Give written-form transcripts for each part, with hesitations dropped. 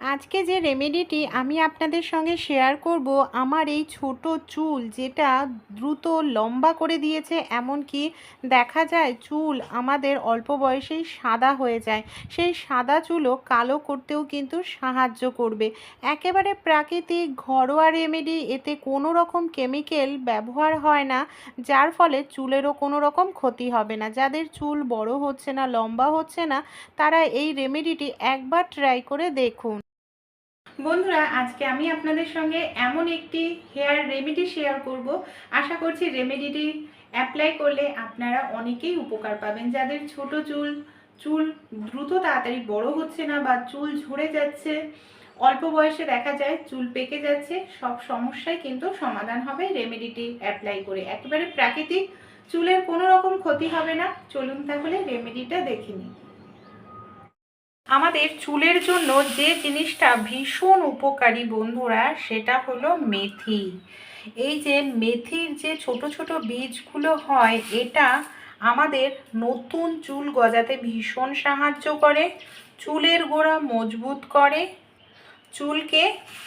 আজকে যে রেমেডিটি আমি আপনাদের সঙ্গে শেয়ার করব, আমার এই ছোট চুল যেটা দ্রুত লম্বা করে দিয়েছে, এমনকি দেখা যায় চুল আমাদের অল্প বয়সেই সাদা হয়ে যায়, সেই সাদা চুলও কালো করতেও কিন্তু সাহায্য করবে। একেবারে প্রাকৃতিক ঘরোয়া রেমেডি, এতে কোনো রকম কেমিক্যাল ব্যবহার হয় না, যার ফলে চুলেরও কোনো রকম ক্ষতি হবে না। যাদের চুল বড় হচ্ছে না, লম্বা হচ্ছে না, তারা এই রেমেডিটি একবার ট্রাই করে দেখুন। বন্ধুরা, আজকে আমি আপনাদের সঙ্গে এমন একটি হেয়ার রেমেডি শেয়ার করব। আশা করছি রেমেডিটি অ্যাপ্লাই করলে আপনারা অনেকেই উপকার পাবেন। যাদের ছোট চুল, চুল দ্রুত তাড়াতাড়ি বড় হচ্ছে না বা চুল ঝরে যাচ্ছে, অল্প বয়সে দেখা যায় চুল পেকে যাচ্ছে, সব সমস্যাই কিন্তু সমাধান হবে রেমেডিটি অ্যাপ্লাই করে। একেবারে প্রাকৃতিক, চুলের কোনো রকম ক্ষতি হবে না। চলুন তাহলে রেমেডিটা দেখে নিই। আমাদের চুলের জন্য যে জিনিসটা ভীষণ উপকারী বন্ধুরা, সেটা হলো মেথি। এই যে মেথির যে ছোট ছোট বীজগুলো হয়, এটা আমাদের নতুন চুল গজাতে ভীষণ সাহায্য করে, চুলের গোড়া মজবুত করে, চুলকে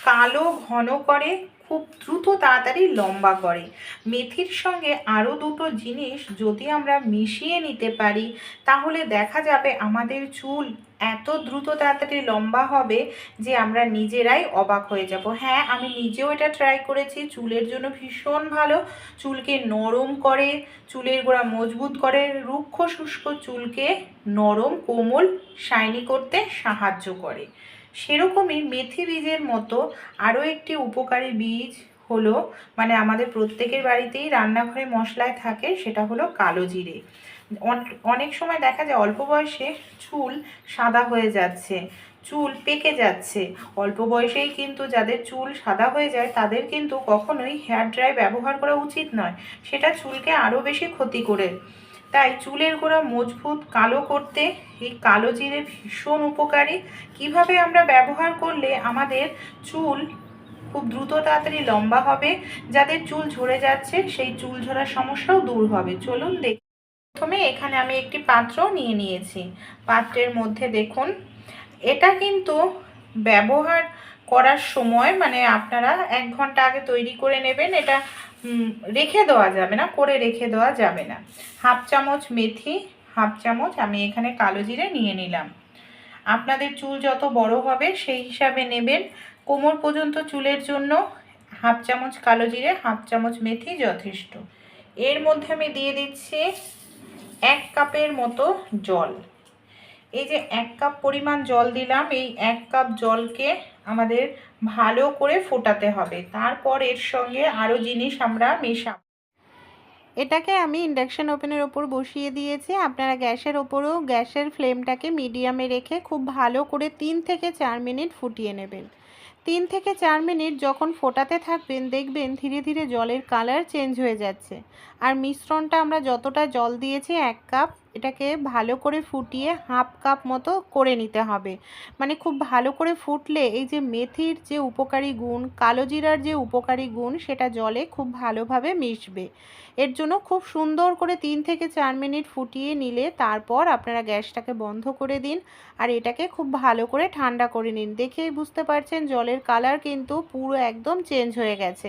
কালো ঘন করে, খুব দ্রুত তাড়াতাড়ি লম্বা করে। মেথির সঙ্গে আরও দুটো জিনিস যদি আমরা মিশিয়ে নিতে পারি, তাহলে দেখা যাবে আমাদের চুল এত দ্রুত তাড়াতাড়ি লম্বা হবে যে আমরা নিজেরাই অবাক হয়ে যাব। হ্যাঁ, আমি নিজেও এটা ট্রাই করেছি, চুলের জন্য ভীষণ ভালো। চুলকে নরম করে, চুলের গোড়া মজবুত করে, রুক্ষ শুষ্ক চুলকে নরম কোমল শাইনি করতে সাহায্য করে। সেরকমই মেথি বীজের মতো আরও একটি উপকারী বীজ হলো, মানে আমাদের প্রত্যেকের বাড়িতেই রান্নাঘরে মশলায় থাকে, সেটা হলো কালো জিরে। অনেক সময় দেখা যায় অল্প বয়সে চুল সাদা হয়ে যাচ্ছে, চুল পেকে যাচ্ছে। অল্প বয়সেই কিন্তু যাদের চুল সাদা হয়ে যায়, তাদের কিন্তু কখনোই হেয়ার ড্রাই ব্যবহার করা উচিত নয়, সেটা চুলকে আরও বেশি ক্ষতি করে। তাই চুলের গোড়া মজবুত কালো করতে এই কালো জিরে ভীষণ উপকারী। কিভাবে আমরা ব্যবহার করলে আমাদের চুল খুব দ্রুত তাড়াতাড়ি লম্বা হবে, যাদের চুল ঝরে যাচ্ছে সেই চুল ঝরার সমস্যাও দূর হবে, চলুন দেখি। প্রথমে এখানে আমি একটি পাত্র নিয়ে নিয়েছি। পাত্রের মধ্যে দেখুন, এটা কিন্তু ব্যবহার করার সময় মানে আপনারা 1 ঘন্টা আগে তৈরি করে নেবেন। এটা রেখে দেওয়া যাবে না, করে রেখে দেওয়া যাবে না। 1/2 চামচ মেথি, 1/2 চামচ আমি এখানে কালো জিরে নিয়ে নিলাম। আপনাদের চুল যত বড় হবে সেই হিসাবে নেবেন। কোমর পর্যন্ত চুলের জন্য 1/2 চামচ কালো জিরে, 1/2 চামচ মেথি যথেষ্ট। এর মধ্যে আমি দিয়ে দিচ্ছি 1 কাপের মতো জল। এই যে 1 কাপ পরিমাণ জল দিলাম, এই 1 কাপ জলকে আমাদের ভালো করে ফোটাতে হবে। তারপর এর সঙ্গে আরও জিনিস আমরা মেশাবো। এটাকে আমি ইন্ডাকশন ওভেনের ওপর বসিয়ে দিয়েছি। আপনারা গ্যাসের ওপরেও গ্যাসের ফ্লেমটাকে মিডিয়ামে রেখে খুব ভালো করে 3 থেকে 4 মিনিট ফুটিয়ে নেবেন। 3 থেকে 4 মিনিট যখন ফোটাতে থাকবেন, দেখবেন ধীরে ধীরে জলের কালার চেঞ্জ হয়ে যাচ্ছে। আর মিশ্রণটা আমরা যতটা জল দিয়েছি 1 কাপ, এটাকে ভালো করে ফুটিয়ে 1/2 কাপ মতো করে নিতে হবে। মানে খুব ভালো করে ফুটলে এই যে মেথির যে উপকারী গুণ, কালো জিরার যে উপকারী গুণ, সেটা জলে খুব ভালোভাবে মিশবে। এর জন্য খুব সুন্দর করে 3 থেকে 4 মিনিট ফুটিয়ে নিলে তারপর আপনারা গ্যাসটাকে বন্ধ করে দিন, আর এটাকে খুব ভালো করে ঠান্ডা করে নিন। দেখেই বুঝতে পারছেন জলের কালার কিন্তু পুরো একদম চেঞ্জ হয়ে গেছে।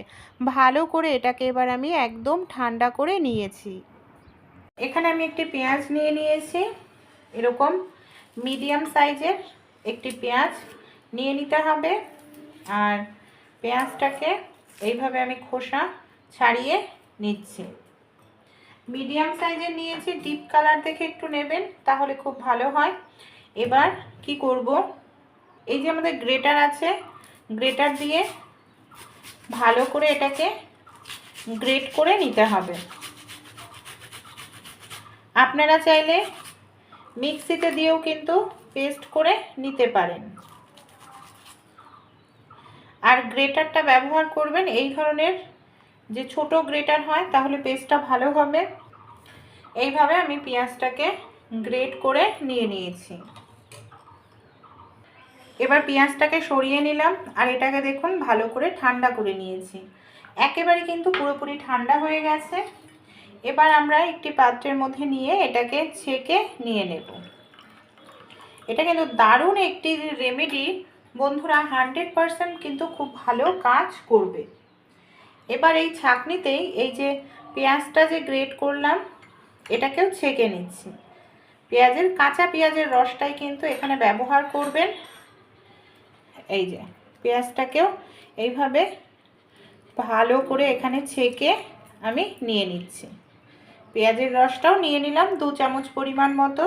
ভালো করে এটাকে এবার আমি একদম ঠান্ডা করে নিয়েছি। এখানে আমি একটি পেঁয়াজ নিয়ে নিয়েছি, এরকম মিডিয়াম সাইজের একটি পেঁয়াজ নিয়ে নিতে হবে। আর পেঁয়াজটাকে এইভাবে আমি খোসা ছাড়িয়ে নিচ্ছি। মিডিয়াম সাইজের নিয়েছি, ডিপ কালার দেখে একটু নেবেন, তাহলে খুব ভালো হয়। এবার কি করব, এই যে আমাদের গ্রেটার আছে, গ্রেটার দিয়ে ভালো করে এটাকে গ্রেট করে নিতে হবে। আপনারা চাইলে মিক্সিতে দিয়েও কিন্তু পেস্ট করে নিতে পারেন। আর গ্রেটারটা ব্যবহার করবেন এই ধরনের যে ছোট গ্রেটার হয়, তাহলে পেস্টটা ভালো হবে। এইভাবে আমি পেঁয়াজটাকে গ্রেট করে নিয়ে নিয়েছি। এবার পেঁয়াজটাকে সরিয়ে নিলাম, আর এটাকে দেখুন ভালো করে ঠান্ডা করে নিয়েছি। একেবারে কিন্তু পুরোপুরি ঠান্ডা হয়ে গেছে। এবার আমরা একটি পাত্রের মধ্যে নিয়ে এটাকে ছেঁকে নিয়ে নেব। এটা কিন্তু দারুণ একটি রেমেডি বন্ধুরা 100% কিন্তু খুব ভালো কাজ করবে। এবার এই ছাঁকনিতেই এই যে পেঁয়াজটা যে গ্রেট করলাম এটাকেও ছেঁকে নিচ্ছি। কাঁচা পেঁয়াজের রসটাই কিন্তু এখানে ব্যবহার করবেন। এই যে পেঁয়াজটাকেও এইভাবে ভালো করে এখানে ছেঁকে আমি নিয়ে নিচ্ছি। পেঁয়াজের রসটাও নিয়ে নিলাম 2 চামচ পরিমাণ মতো।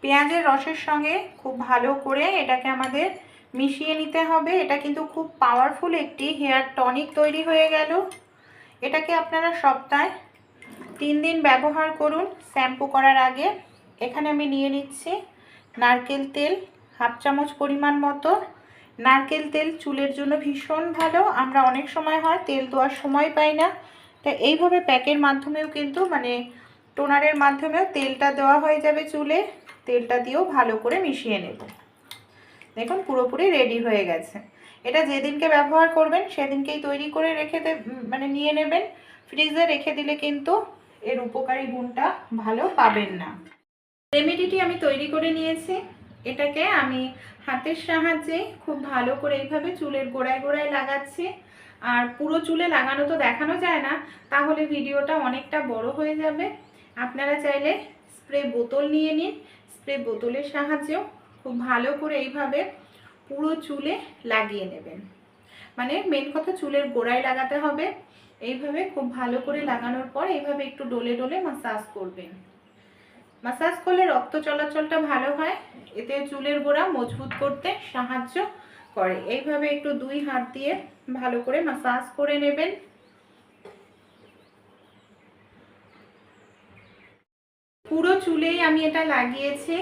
পেঁয়াজের রসের সঙ্গে খুব ভালো করে এটাকে আমাদের মিশিয়ে নিতে হবে। এটা কিন্তু খুব পাওয়ারফুল একটি হেয়ার টনিক তৈরি হয়ে গেল। এটাকে আপনারা সপ্তাহে 3 দিন ব্যবহার করুন শ্যাম্পু করার আগে। এখানে আমি নিয়ে নিচ্ছি নারকেল তেল 1/2 চামচ পরিমাণ মতো। নারকেল তেল চুলের জন্য ভীষণ ভালো। আমরা অনেক সময় হয় তেল দেওয়ার সময় পাই না, তাই এইভাবে প্যাকের মাধ্যমেও কিন্তু টোনারের মাধ্যমেও তেলটা দেওয়া হয়ে যাবে চুলে। তেলটা দিয়েও ভালো করে মিশিয়ে নেব। দেখুন পুরোপুরি রেডি হয়ে গেছে। এটা যেদিনকে ব্যবহার করবেন সেদিনকেই তৈরি করে নিয়ে নেবেন। ফ্রিজে রেখে দিলে কিন্তু এর উপকারী গুণটা ভালো পাবেন না। রেমেডিটি আমি তৈরি করে নিয়েছি। এটাকে আমি হাতের সাহায্যে খুব ভালো করে এইভাবে চুলের গোড়ায় গোড়ায় লাগাচ্ছি। আর পুরো চুলে লাগানো তো দেখানো যায় না, তাহলে ভিডিওটা অনেকটা বড় হয়ে যাবে। আপনারা চাইলে স্প্রে বোতল নিয়ে নিন। স্প্রে বোতলের সাহায্যেও খুব ভালো করে এইভাবে পুরো চুলে লাগিয়ে নেবেন। মেন কথা চুলের গোড়ায় লাগাতে হবে। এইভাবে খুব ভালো করে লাগানোর পর এইভাবে একটু ডলে ডলে মাসাজ করবেন। মাসাজ করলে রক্ত চলাচলটা ভালো হয়, এতে চুলের গোড়া মজবুত করতে সাহায্য করে। এইভাবে একটু 2 হাত দিয়ে ভালো করে মাসাজ করে নেবেন। পুরো চুলেই আমি এটা লাগিয়েছি।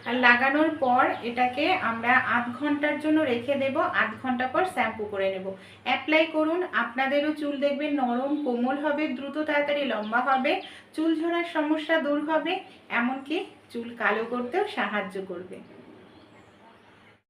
আর লাগানোর পর এটাকে আমরা আধ ঘন্টার জন্য রেখে দেব। আধ ঘন্টা পর শ্যাম্পু করে নেব। অ্যাপ্লাই করুন, আপনাদেরও চুল দেখবেন নরম কোমল হবে, দ্রুত তাড়াতাড়ি লম্বা হবে, চুল ঝরার সমস্যা দূর হবে, এমনকি চুল কালো করতেও সাহায্য করবে।